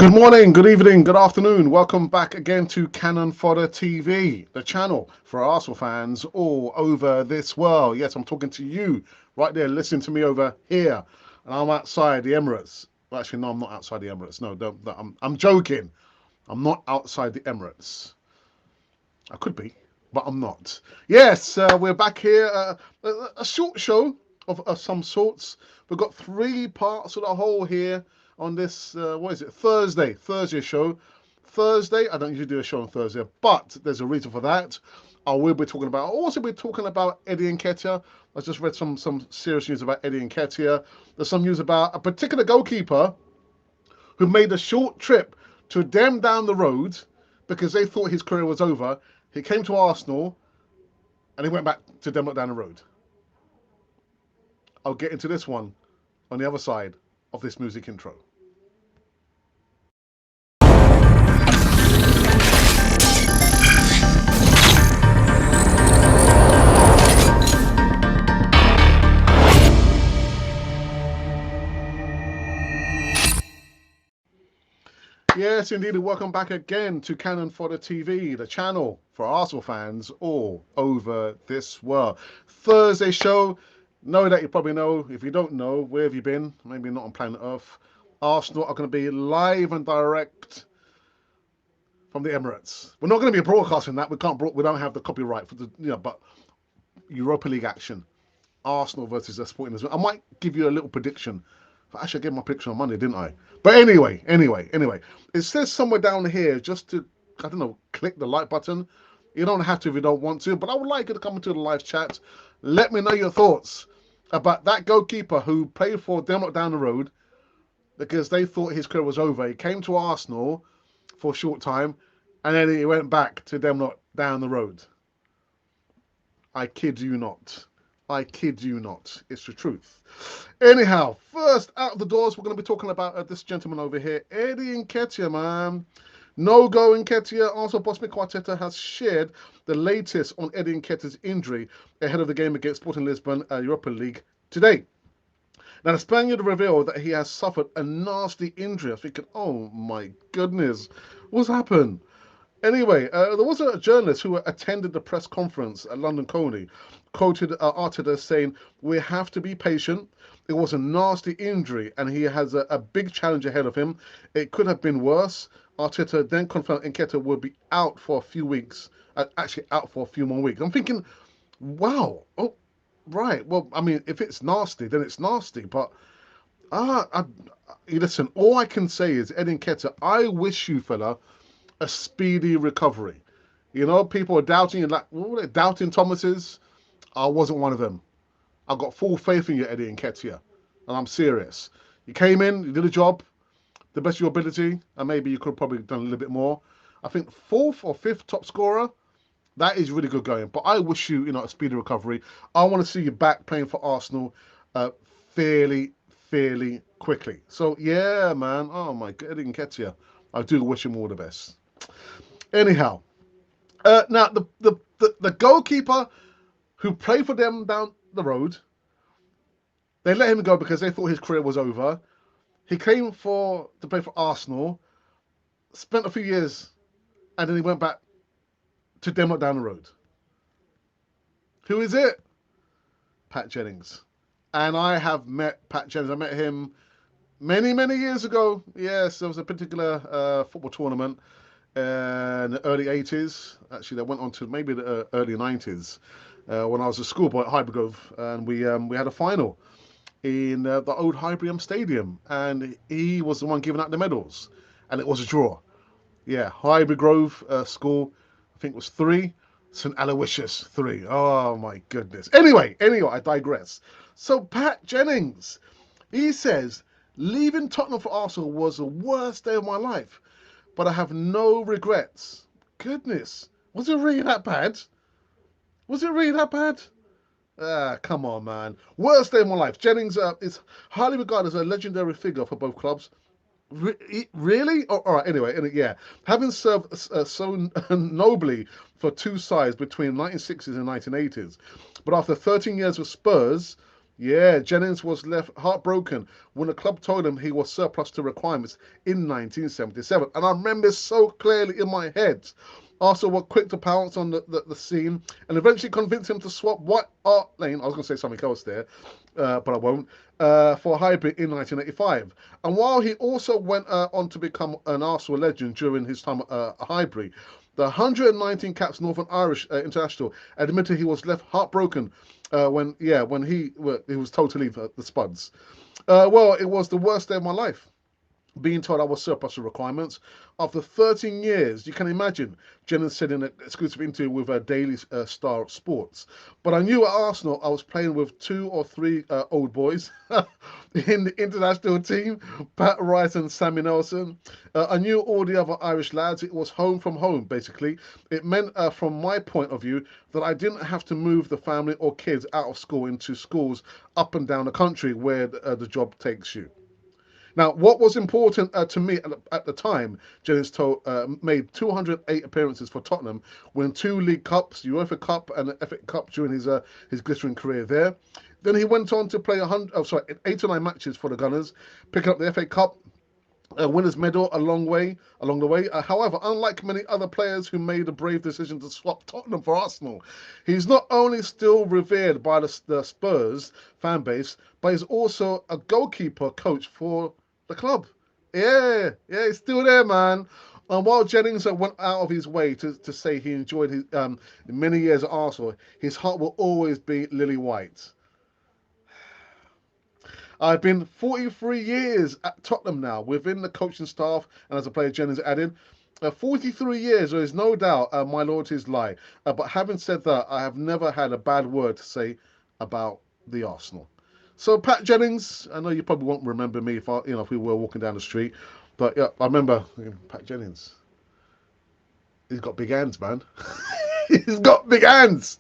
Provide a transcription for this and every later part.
Good morning, good evening, good afternoon. Welcome back again to Cannon Fodder TV, the channel for Arsenal fans all over this world. Yes, I'm talking to you right there. Listen to me over here, and I'm outside the Emirates. Well, actually, no, I'm not outside the Emirates. No, don't. I'm joking. I'm not outside the Emirates. I could be, but I'm not. Yes, we're back here. A short show of some sorts. We've got three parts of the whole here on this, what is it, Thursday show. Thursday, I don't usually do a show on Thursday, but there's a reason for that. I will be talking about, I'll also be talking about Eddie Nketiah. I just read some serious news about Eddie Nketiah. There's some news about a particular goalkeeper who made a short trip to them down the road because they thought his career was over. He came to Arsenal and he went back to them down the road. I'll get into this one on the other side of this music intro. Yes, indeed, and welcome back again to Cannon Fodder TV, the channel for Arsenal fans all over this world. Thursday show, know that you probably know. If you don't know, where have you been? Maybe not on planet Earth. Arsenal are going to be live and direct from the Emirates. We're not going to be broadcasting that. We don't have the copyright for the, but Europa League action. Arsenal versus the Sporting Lisbon. I might give you a little prediction. Actually, I gave my prediction on Monday, didn't I? But anyway. It says somewhere down here just to, I don't know, click the like button. You don't have to if you don't want to, but I would like you to come into the live chat. Let me know your thoughts about that goalkeeper who played for them down the road because they thought his career was over. He came to Arsenal for a short time and then he went back to them down the road. I kid you not. I kid you not. It's the truth. Anyhow, first out of the doors, we're going to be talking about this gentleman over here, Eddie Nketiah, man. No go Nketiah. Also, boss Mikel Arteta has shared the latest on Eddie Nketiah's injury ahead of the game against Sporting Lisbon Europa League today. Now, the Spaniard revealed that he has suffered a nasty injury. I was thinking, oh my goodness, what's happened? Anyway, there was a journalist who attended the press conference at London Colney, quoted Arteta saying, "We have to be patient. It was a nasty injury and he has a big challenge ahead of him. It could have been worse." Arteta then confirmed Nketiah would be out for a few weeks, actually out for a few more weeks. I'm thinking, wow, oh, right. Well, I mean, if it's nasty, then it's nasty. But, listen, all I can say is, Eddie Nketiah, I wish you, fella, a speedy recovery. You know, people are doubting you, like, what were they, doubting Thomas's? I wasn't one of them. I've got full faith in you, Eddie Nketiah, and I'm serious. You came in, you did a job, the best of your ability, and maybe you could have probably done a little bit more. I think fourth or fifth top scorer, that is really good going. But I wish you, a speedy recovery. I want to see you back playing for Arsenal fairly, fairly quickly. So, yeah, man. Oh, my God, Eddie Nketiah. I do wish him all the best. Anyhow, now the goalkeeper who played for them down the road, they let him go because they thought his career was over. He came to play for Arsenal, spent a few years, and then he went back to them down the road. Who is it? Pat Jennings. And I have met Pat Jennings. I met him many years ago. Yes, there was a particular football tournament in the early 80s. Actually, they went on to maybe the early 90s when I was a schoolboy at Highbury, and we had a final in the old Highbury Stadium, and he was the one giving out the medals, and it was a draw. Yeah, Highbury Grove School, I think it was 3, St Aloysius 3. Oh my goodness. Anyway, I digress. So Pat Jennings, he says, leaving Tottenham for Arsenal was the worst day of my life, but I have no regrets. Goodness, was it really that bad? Was it really that bad? Come on, man. Worst day of my life. Jennings is highly regarded as a legendary figure for both clubs. Really? Oh, all right, anyway, yeah. Having served so nobly for two sides between 1960s and 1980s, but after 13 years with Spurs, Yeah, Jennings was left heartbroken when the club told him he was surplus to requirements in 1977. And I remember so clearly in my head. Arsenal were quick to pounce on the scene and eventually convinced him to swap White Hart Lane, I was going to say something else there, but I won't, for Highbury in 1985. And while he also went on to become an Arsenal legend during his time at Highbury, the 119 caps Northern Irish international admitted he was left heartbroken when he was told to leave the Spuds. Well, it was the worst day of my life, being told I was surplus to requirements. After 13 years, you can imagine, Jennings said in an exclusive interview with Daily Star Sports. But I knew at Arsenal I was playing with two or three old boys in the international team, Pat Rice and Sammy Nelson. I knew all the other Irish lads. It was home from home, basically. It meant, from my point of view, that I didn't have to move the family or kids out of school into schools up and down the country where the job takes you. Now, what was important to me at the time, Jennings made 208 appearances for Tottenham, winning two League Cups, UEFA Cup, and the FA Cup during his glittering career there. Then he went on to play 8 or 9 matches for the Gunners, picking up the FA Cup, a winners' medal along the way. However, unlike many other players who made a brave decision to swap Tottenham for Arsenal, he's not only still revered by the Spurs fan base, but he's also a goalkeeper coach for the club. Yeah, yeah, he's still there, man. And while Jennings went out of his way to say he enjoyed his many years at Arsenal, his heart will always be lily white. I've been 43 years at Tottenham now, within the coaching staff, and as a player, Jennings added, 43 years, there is no doubt my loyalties lie. But having said that, I have never had a bad word to say about the Arsenal. So, Pat Jennings, I know you probably won't remember me if we were walking down the street, but yeah, I remember Pat Jennings. He's got big hands, man. He's got big hands.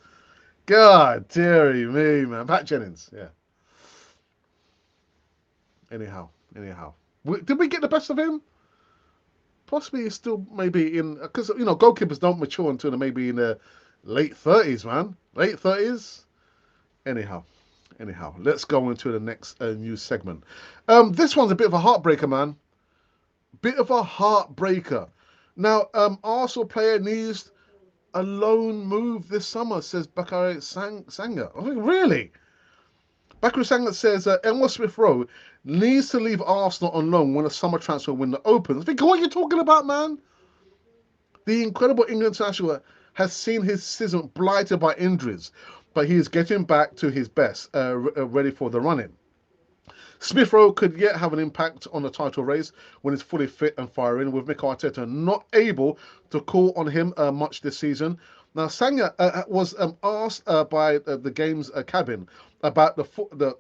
God, dearie me, man. Pat Jennings, yeah. Anyhow, anyhow. Did we get the best of him? Possibly he's still maybe in, because goalkeepers don't mature until they're maybe in their late 30s, man. Late 30s. Anyhow, anyhow, let's go into the next news segment. This one's a bit of a heartbreaker, man. Bit of a heartbreaker. Now, Arsenal player needs a loan move this summer, says Bakary Sanga. I think, really? Bakary Sanga says Emil Smith Rowe needs to leave Arsenal on loan when the summer transfer window opens. I think, what are you talking about, man? The incredible England international has seen his season blighted by injuries, but he is getting back to his best, ready for the running. Smith Rowe could yet have an impact on the title race when he's fully fit and firing, with Mikel Arteta not able to call on him much this season. Now, Sanga was asked by the game's cabin about the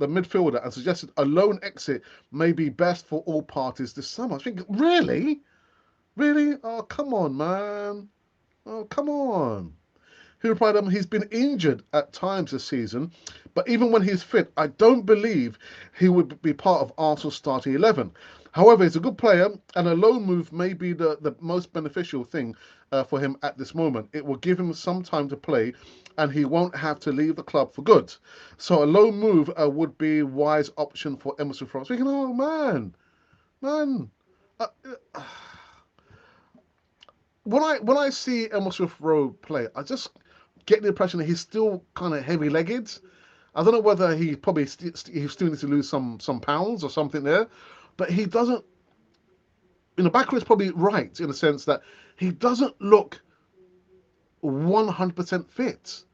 midfielder and suggested a loan exit may be best for all parties this summer. I think, really? Really? Oh, come on, man. Oh, come on. He replied, he's been injured at times this season, but even when he's fit, I don't believe he would be part of Arsenal's starting 11. However, he's a good player, and a loan move may be the most beneficial thing for him at this moment. It will give him some time to play, and he won't have to leave the club for good. So a loan move would be a wise option for Emerson Frost. Thinking, oh, man. Uh, uh, when I see Emil Smith Rowe play, I just get the impression that he's still kind of heavy legged. I don't know whether he probably he still needs to lose some pounds or something there, but he doesn't. Backer is probably right in the sense that he doesn't look 100% fit.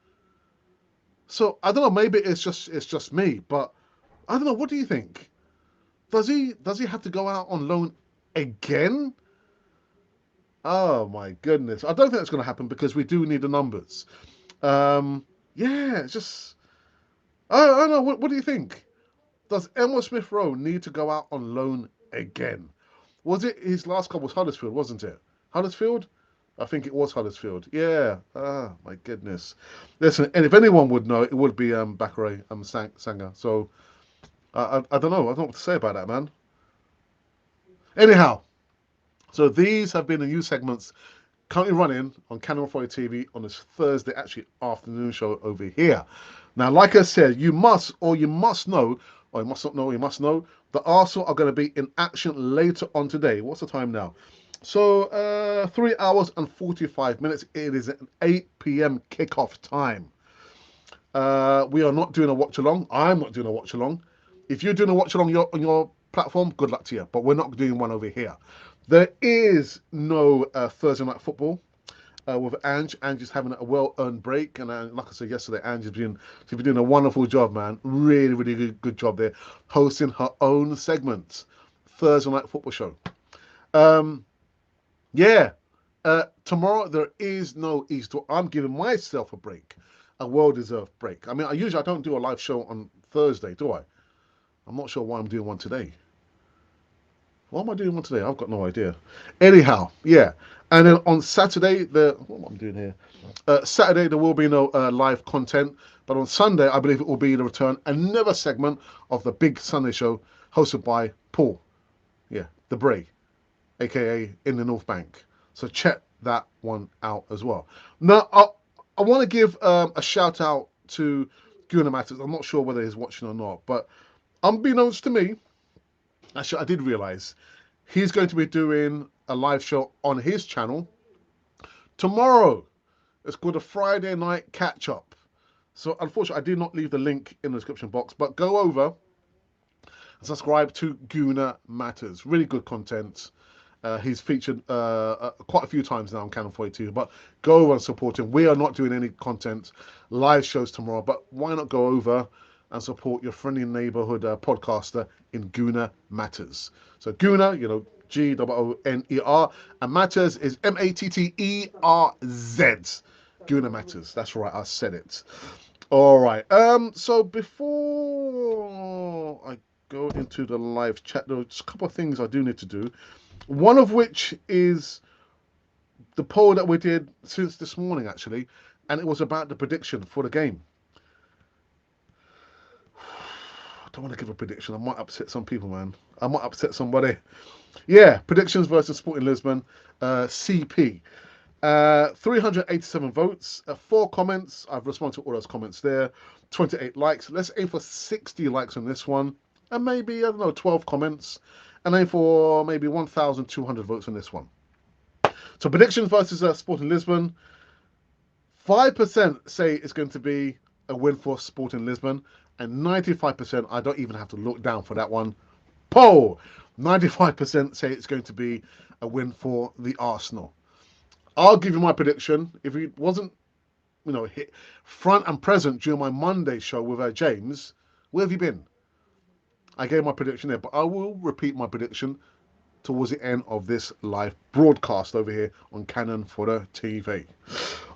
So I don't know. Maybe it's just me, but I don't know. What do you think? Does he have to go out on loan again? Oh my goodness! I don't think that's going to happen because we do need the numbers. Yeah, it's just I don't know. What do you think? Does Emil Smith Rowe need to go out on loan again? Was it his last club was Huddersfield, wasn't it? Huddersfield? I think it was Huddersfield. Yeah. Ah, my goodness. Listen, and if anyone would know, it would be Bakary Sanga. So I don't know. I don't know what to say about that, man. Anyhow, so these have been the news segments currently running on Canal 40 TV on this Thursday, actually afternoon show over here. Now, like I said, you must, or you must know, or you must not know, you must know, the Arsenal are going to be in action later on today. What's the time now? So, 3 hours and 45 minutes. It is an 8 p.m. kickoff time. We are not doing a watch along. I'm not doing a watch along. If you're doing a watch along on your platform, good luck to you. But we're not doing one over here. There is no Thursday night football with Ange. Ange is having a well-earned break, and like I said yesterday, Ange she's been doing a wonderful job, man. Really, really good job there, hosting her own segment, Thursday night football show. Um, yeah, tomorrow there is no Easter. I'm giving myself a break, a well-deserved break. I mean, I don't do a live show on Thursday, do I? I'm not sure why I'm doing one today. Why am I doing one today? I've got no idea. Anyhow, yeah. And then on Saturday, what am I doing here? Saturday there will be no live content, but on Sunday I believe it will be the return another segment of the big Sunday show hosted by Paul, yeah, the Bray, aka in the North Bank. So check that one out as well. Now I want to give a shout out to Gunnar Matters. I'm not sure whether he's watching or not, but unbeknownst to me, actually I did realise he's going to be doing a live show on his channel tomorrow. It's called a Friday Night Catch Up. So unfortunately, I did not leave the link in the description box, but go over and subscribe to Guna Matters. Really good content. He's featured quite a few times now on Canon 42, but go over and support him. We are not doing any content, live shows tomorrow, but why not go over and support your friendly neighborhood podcaster in Guna Matters? So Guna, Gooner, and Matters is Matterz. Guna Matters. That's right, I said it. All right. So before I go into the live chat, there's a couple of things I do need to do. One of which is the poll that we did since this morning, actually, and it was about the prediction for the game. I don't want to give a prediction. I might upset some people, man. I might upset somebody. Yeah, predictions versus Sporting Lisbon, CP. 387 votes, 4 comments. I've responded to all those comments there. 28 likes. Let's aim for 60 likes on this one. And maybe, I don't know, 12 comments. And aim for maybe 1,200 votes on this one. So predictions versus Sporting Lisbon. 5% say it's going to be a win for Sporting Lisbon. And 95%, I don't even have to look down for that one. Poll! 95% say it's going to be a win for the Arsenal. I'll give you my prediction. If it wasn't, hit front and present during my Monday show with James, where have you been? I gave my prediction there, but I will repeat my prediction towards the end of this live broadcast over here on Canon Fodder TV.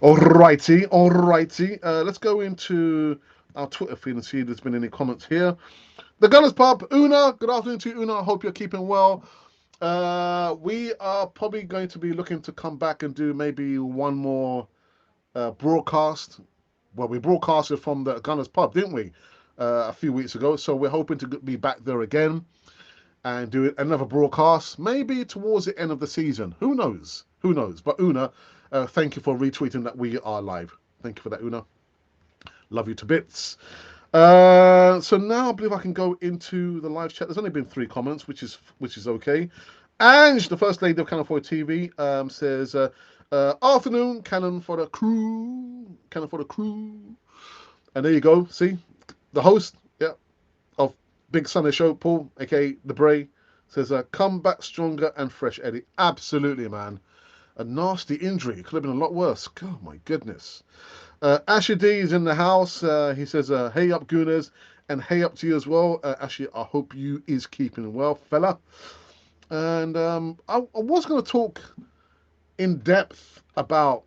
Alrighty, alrighty. Let's go into our Twitter feed and see if there's been any comments here. The Gunners Pub, Una. Good afternoon to you, Una. I hope you're keeping well. We are probably going to be looking to come back and do maybe one more broadcast. Well, we broadcasted from the Gunners Pub, didn't we? A few weeks ago. So we're hoping to be back there again and do another broadcast, maybe towards the end of the season. Who knows? Who knows? But Una, thank you for retweeting that we are live. Thank you for that, Una. Love you to bits. So now I believe I can go into the live chat. There's only been 3 comments, which is okay. Ange, the first lady of Canon 4 TV, says, afternoon, Canon for the crew. Canon for the crew. And there you go. See, the host, yeah, of Big Sunday Show, Paul, aka the Bray, says, come back stronger and fresh, Eddie. Absolutely, man. A nasty injury. It could have been a lot worse. Oh, my goodness. Asher D is in the house. He says, hey up, Gooners, and hey up to you as well. Asher, I hope you is keeping well, fella. And I was going to talk in depth about,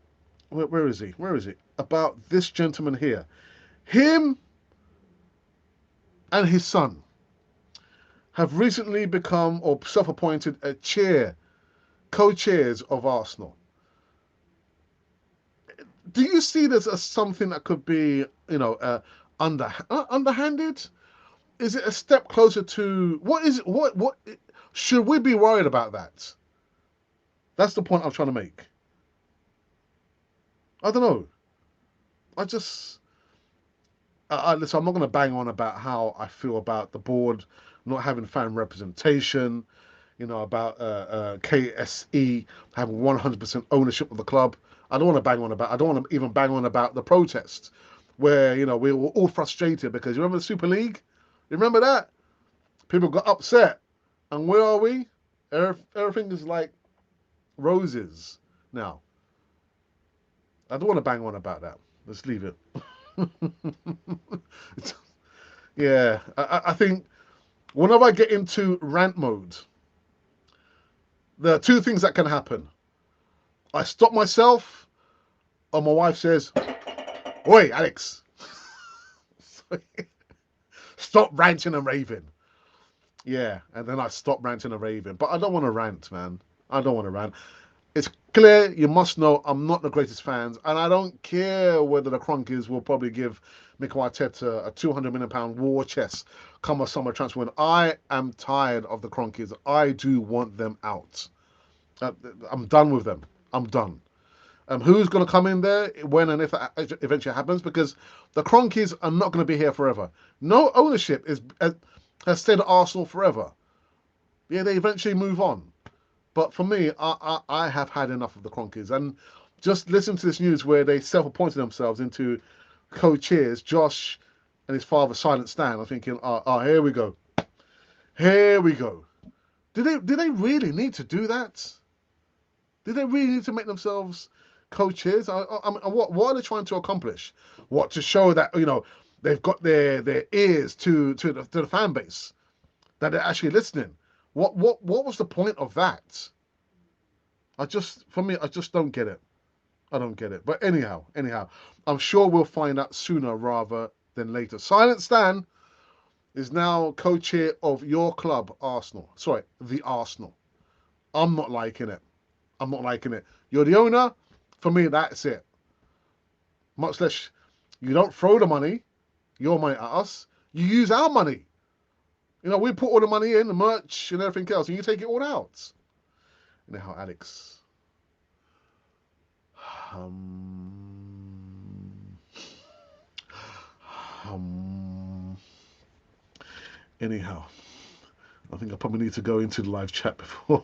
where is he? Where is it? About this gentleman here. Him and his son have recently become, or self-appointed, co-chairs of Arsenal. Do you see this as something that could be, underhanded? Is it a step closer to what is it? What should we be worried about that? That's the point I'm trying to make. I don't know. I just Listen, I'm not going to bang on about how I feel about the board not having fan representation, about KSE having 100% ownership of the club. I don't want to bang on about. I don't want to even bang on about the protests, where we were all frustrated because you remember the Super League. You remember that people got upset, and where are we? Everything is like roses now. I don't want to bang on about that. Let's leave it. Yeah, I think whenever I get into rant mode, there are two things that can happen. I stop myself, or my wife says, "Oi, Alex, stop ranting and raving." Yeah, and then I stop ranting and raving. But I don't want to rant, man. I don't want to rant. It's clear, you must know, I'm not the greatest fans, and I don't care whether the Cronkies will probably give Mikel Arteta a £200 million war chest come a summer transfer window. I am tired of the Cronkies. I do want them out. I'm done with them. I'm done. Who's going to come in there when and if that eventually happens? Because the Cronkies are not going to be here forever. No ownership has stayed at Arsenal forever. Yeah, they eventually move on. But for me, I have had enough of the Cronkies. And just listen to this news where they self-appointed themselves into co-chairs, Josh and his father, Silent Stan. I'm thinking, here we go. Here we go. Did they really need to do that? Did they really need to make themselves co-chairs? I mean, what are they trying to accomplish? What, to show that, they've got their ears to the fan base, that they're actually listening? What was the point of that? For me, I just don't get it. I don't get it. But anyhow, I'm sure we'll find out sooner rather than later. Silent Stan is now co-chair of your club, Arsenal. Sorry, the Arsenal. I'm not liking it. I'm not liking it. You're the owner. For me, that's it. Much less, you don't throw the money, your money at us. You use our money. We put all the money in, the merch and everything else, and you take it all out. Anyhow, Alex. Um, um, anyhow, I think I probably need to go into the live chat before.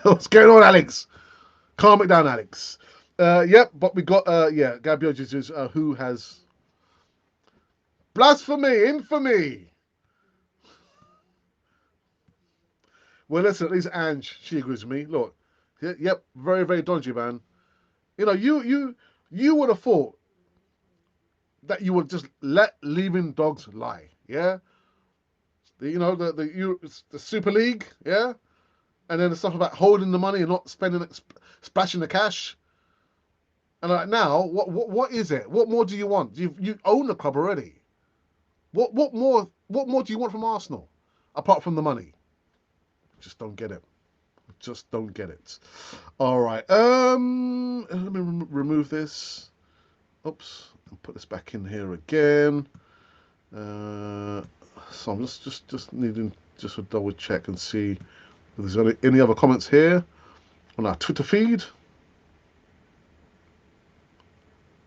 What's going on, Alex? Calm it down, Alex. Yep, but we got Gabriel Jesus, who has blasphemy, infamy. Well, listen, at least Ange, she agrees with me. Look, yep, very, very dodgy, man. You would have thought that you would just let leaving dogs lie, yeah. The Super League, yeah, and then the stuff about holding the money and not spending it, splashing the cash. And like now, what is it? What more do you want? You own the club already. What more do you want from Arsenal apart from the money? Just don't get it. Just don't get it. All right. Let me remove this. Oops. I'll put this back in here again. So I'm just needing just to double check and see if there's any other comments here on our Twitter feed.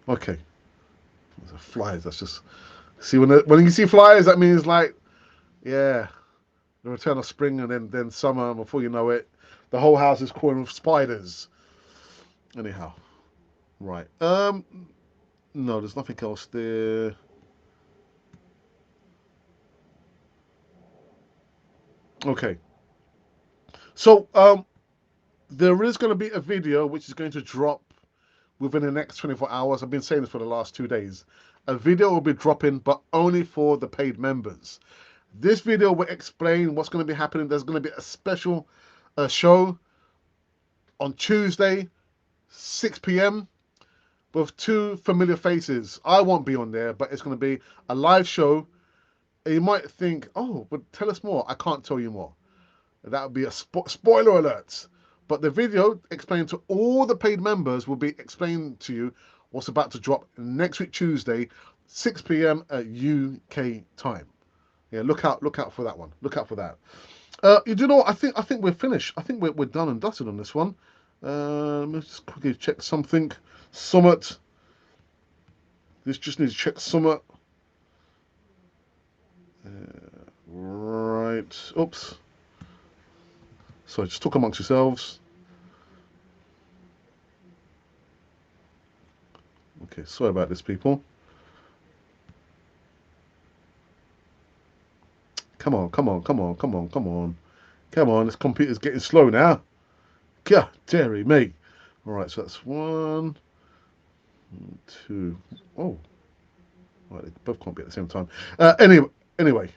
Okay. There's flies. That's just see when you see flies, that means like, yeah, the return of spring and then summer. And before you know it, the whole house is crawling with spiders. Anyhow, right. No, there's nothing else there. Okay. So, there is going to be a video which is going to drop within the next 24 hours. I've been saying this for the last 2 days. A video will be dropping, but only for the paid members. This video will explain what's going to be happening. There's going to be a special show on Tuesday, 6 p.m. with two familiar faces. I won't be on there, but it's going to be a live show. And you might think, oh, but tell us more. I can't tell you more. That would be a spoiler alert. But the video explained to all the paid members will be explained to you what's about to drop next week, Tuesday, 6 p.m. at UK time. Yeah, look out for that one. Look out for that. You do know what? I think we're finished. I think we're done and dusted on this one. Let me just quickly check something. Summit. This just needs to check summer. Right. Oops. So just talk amongst yourselves. Okay, sorry about this, people. Come on, come on, come on, come on, come on. Come on, this computer's getting slow now. God, dearie me. All right, so that's one, two. Oh, right, they both can't be at the same time. Anyway.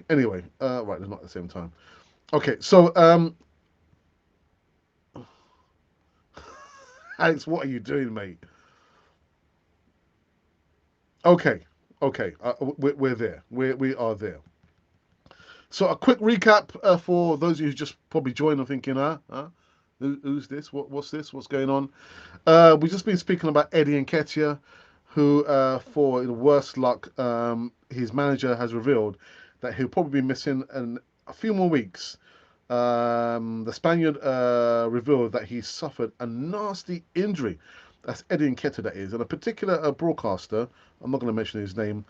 Right, they're not at the same time. Okay, so Alex, what are you doing, mate? Okay, okay, we're there. We are there. So a quick recap for those of you who just probably joined and thinking, who's this? What's this? What's going on? We've just been speaking about Eddie Nketiah, who, for worse luck, his manager has revealed that he'll probably be missing a few more weeks. The Spaniard revealed that he suffered a nasty injury. That's Eddie Nketiah, that is. And a particular broadcaster, I'm not going to mention his name,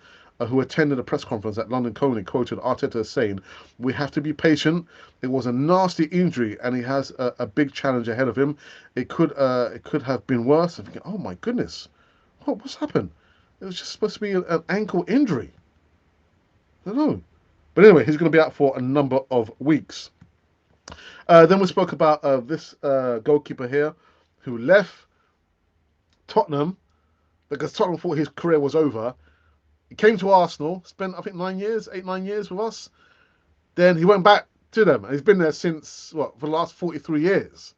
who attended a press conference at London Colney, quoted Arteta saying, "We have to be patient. It was a nasty injury, and he has a big challenge ahead of him. It could have been worse." I'm thinking, oh my goodness, what's happened? It was just supposed to be an ankle injury. I don't know. But anyway, he's going to be out for a number of weeks. Then we spoke about this goalkeeper here who left Tottenham because Tottenham thought his career was over. He came to Arsenal, spent I think 9 years, 8, 9 years with us. Then he went back to them, and he's been there since what for the last 43 years.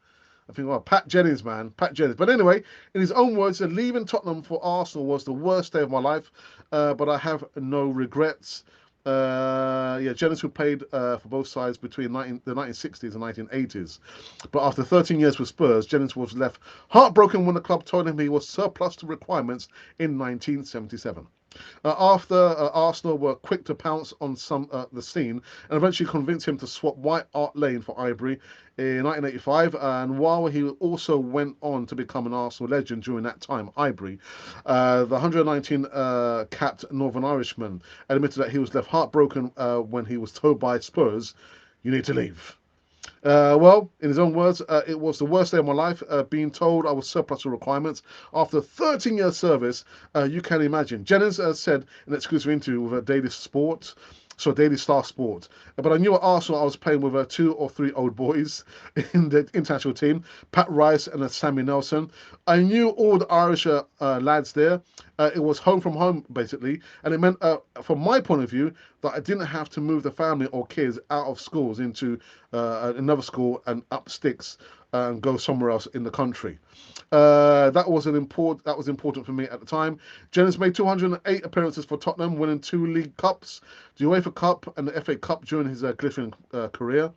I think, well, Pat Jennings, man, Pat Jennings. But anyway, in his own words, leaving Tottenham for Arsenal was the worst day of my life, but I have no regrets. Yeah, Jennings who played for both sides between the 1960s and 1980s. But after 13 years with Spurs, Jennings was left heartbroken when the club told him he was surplus to requirements in 1977. After Arsenal were quick to pounce on the scene and eventually convinced him to swap White Hart Lane for Highbury in 1985, and while he also went on to become an Arsenal legend during that time, Highbury, the 119 capped Northern Irishman admitted that he was left heartbroken when he was told by Spurs, "You need to leave." Well, in his own words, it was the worst day of my life, being told I was surplus to requirements. After 13 years service, you can imagine. Jennings said in an exclusive interview with Daily Sport, so Daily Star Sport. But I knew at Arsenal I was playing with 2 or 3 old boys in the international team, Pat Rice and Sammy Nelson. I knew all the Irish lads there. It was home from home, basically. And it meant, from my point of view, that I didn't have to move the family or kids out of schools into another school and up sticks and go somewhere else in the country. That was important for me at the time. Jennings made 208 appearances for Tottenham, winning 2 League Cups, the UEFA Cup and the FA Cup during his glittering career.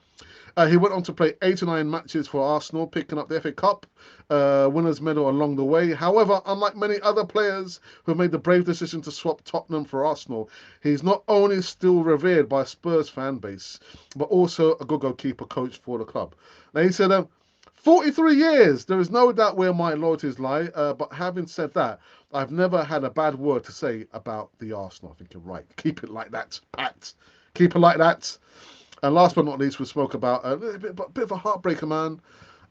He went on to play 89 matches for Arsenal, picking up the FA Cup winners' medal along the way. However, unlike many other players who made the brave decision to swap Tottenham for Arsenal, he's not only still revered by Spurs fan base, but also a good goalkeeper coach for the club. Now he said, 43 years, there is no doubt where my loyalties lie, but having said that, I've never had a bad word to say about the Arsenal. I think you're right. Keep it like that, Pat. Keep it like that. And last but not least, we spoke about a bit of a heartbreaker, man.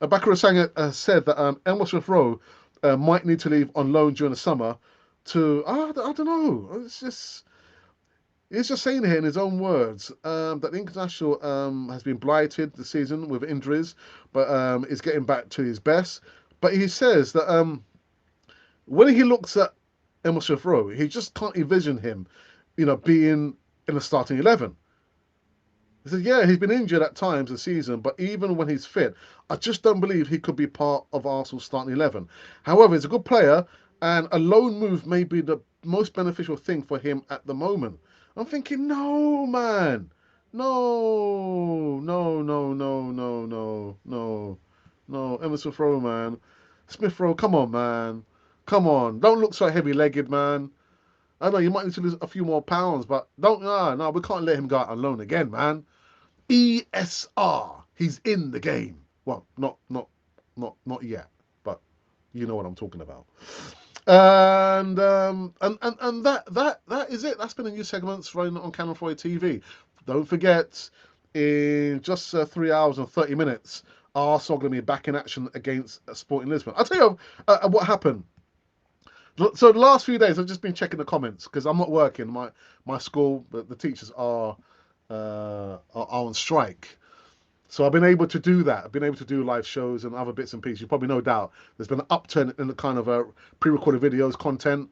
Bakary Sagna said that Elmer Smith Rowe might need to leave on loan during the summer to, I don't know. He's just saying here in his own words that the international has been blighted this season with injuries, but is getting back to his best. But he says that when he looks at Emil Smith Rowe, he just can't envision him, being in the starting 11. He said, yeah, he's been injured at times this season, but even when he's fit, I just don't believe he could be part of Arsenal's starting 11. However, he's a good player, and a loan move may be the most beneficial thing for him at the moment. I'm thinking, no, man. No, no, no, no, no, no, no, no. Emerson Smith Rowe, man. Smith Rowe, come on, man. Come on. Don't look so heavy legged, man. I know you might need to lose a few more pounds, but don't, no, we can't let him go out on loan again, man. ESR. He's in the game. Well, not yet, but you know what I'm talking about. And that is it. That's been the new segments running on Canal 4 TV. Don't forget, in just 3 hours and 30 minutes, Arsenal going to be back in action against Sporting Lisbon. I'll tell you what happened. So the last few days, I've just been checking the comments because I'm not working. My school, the teachers are on strike. So I've been able to do that. I've been able to do live shows and other bits and pieces. You probably no doubt there's been an upturn in the kind of pre-recorded videos content.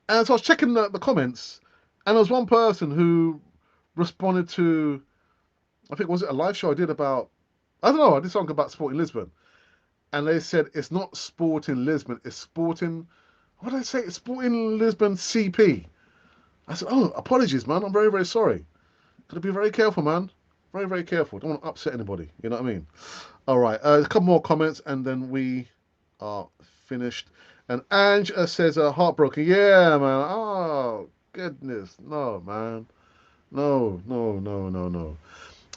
And so I was checking the comments, and there was one person who responded to, I think was it a live show I did about, I don't know, I did something about Sporting Lisbon, and they said it's not Sporting Lisbon, it's Sporting, what did I say? It's Sporting Lisbon CP. I said, oh, apologies, man. I'm very, very sorry. Gotta be very careful, man. Very, very careful. Don't want to upset anybody. You know what I mean? All right. A couple more comments, and then we are finished. And Ange says, heartbroken. Yeah, man. Oh, goodness. No, man. No, no, no, no, no.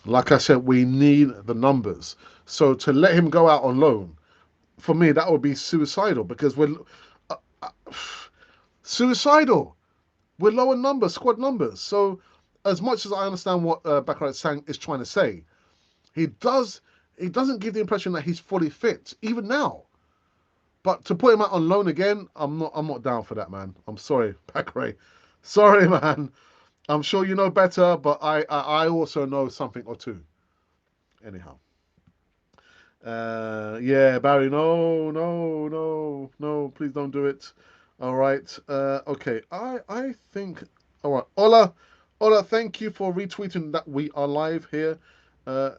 Like I said, we need the numbers. So to let him go out on loan, for me, that would be suicidal because we're uh, uh, suicidal. We're low in numbers, squad numbers. So as much as I understand what Bakarat Sang is trying to say, he does he doesn't give the impression that he's fully fit, even now. But to put him out on loan again, I'm not down for that, man. I'm sorry, Bakray. Sorry, man. I'm sure you know better, but I also know something or two. Anyhow. Yeah, Barry, no, no, no, no, please don't do it. All right. Okay. I think all right. Ola, thank you for retweeting that we are live here. Uh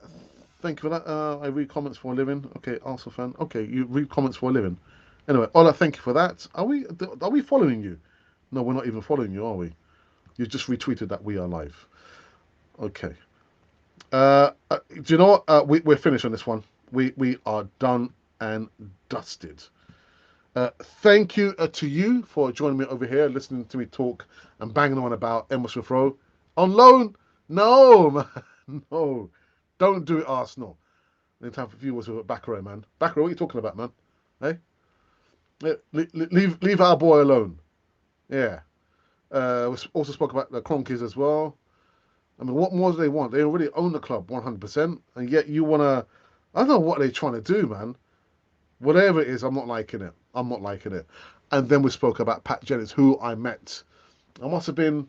Thank you for that. I read comments for a living. Okay, Arsenal fan. Okay, you read comments for a living. Anyway, Ola, thank you for that. Are we following you? No, we're not even following you, are we? You just retweeted that we are live. Okay. Do you know what? We're finished on this one. We are done and dusted. Thank you to you for joining me over here, listening to me talk and banging on about Emma Smith Rowe. On loan? No, man. No. Don't do it, Arsenal. In time for viewers with Bakare, man. Bakare, what are you talking about, man? Hey? Leave our boy alone. Yeah. We also spoke about the Cronkies as well. I mean, what more do they want? They already own the club 100%, and yet you want to. I don't know what they're trying to do, man. Whatever it is, I'm not liking it. I'm not liking it. And then we spoke about Pat Jennings, who I met. I must have been.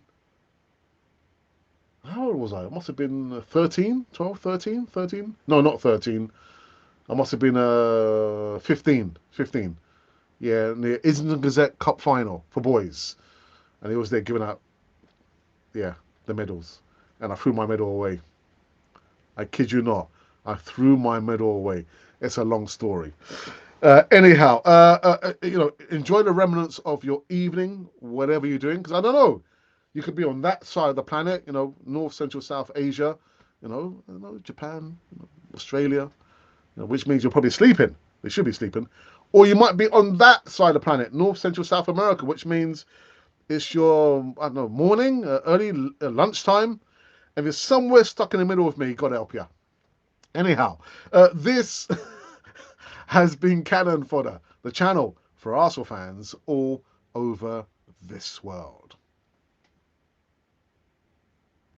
How old was I? I must have been 13, 12, 13, 13. No, not 13. I must have been 15. 15. Yeah, in the Islington Gazette Cup final for boys. And he was there giving out, yeah, the medals. And I threw my medal away. I kid you not. I threw my medal away. It's a long story. Anyhow, enjoy the remnants of your evening, whatever you're doing, because I don't know. You could be on that side of the planet, North, Central, South Asia, Japan, Australia, which means you're probably sleeping. They should be sleeping. Or you might be on that side of the planet, North, Central, South America, which means it's your, I don't know, morning, early lunchtime. And if you're somewhere stuck in the middle of me, God help you. Anyhow, this has been Cannon Fodder, the channel for Arsenal fans all over this world.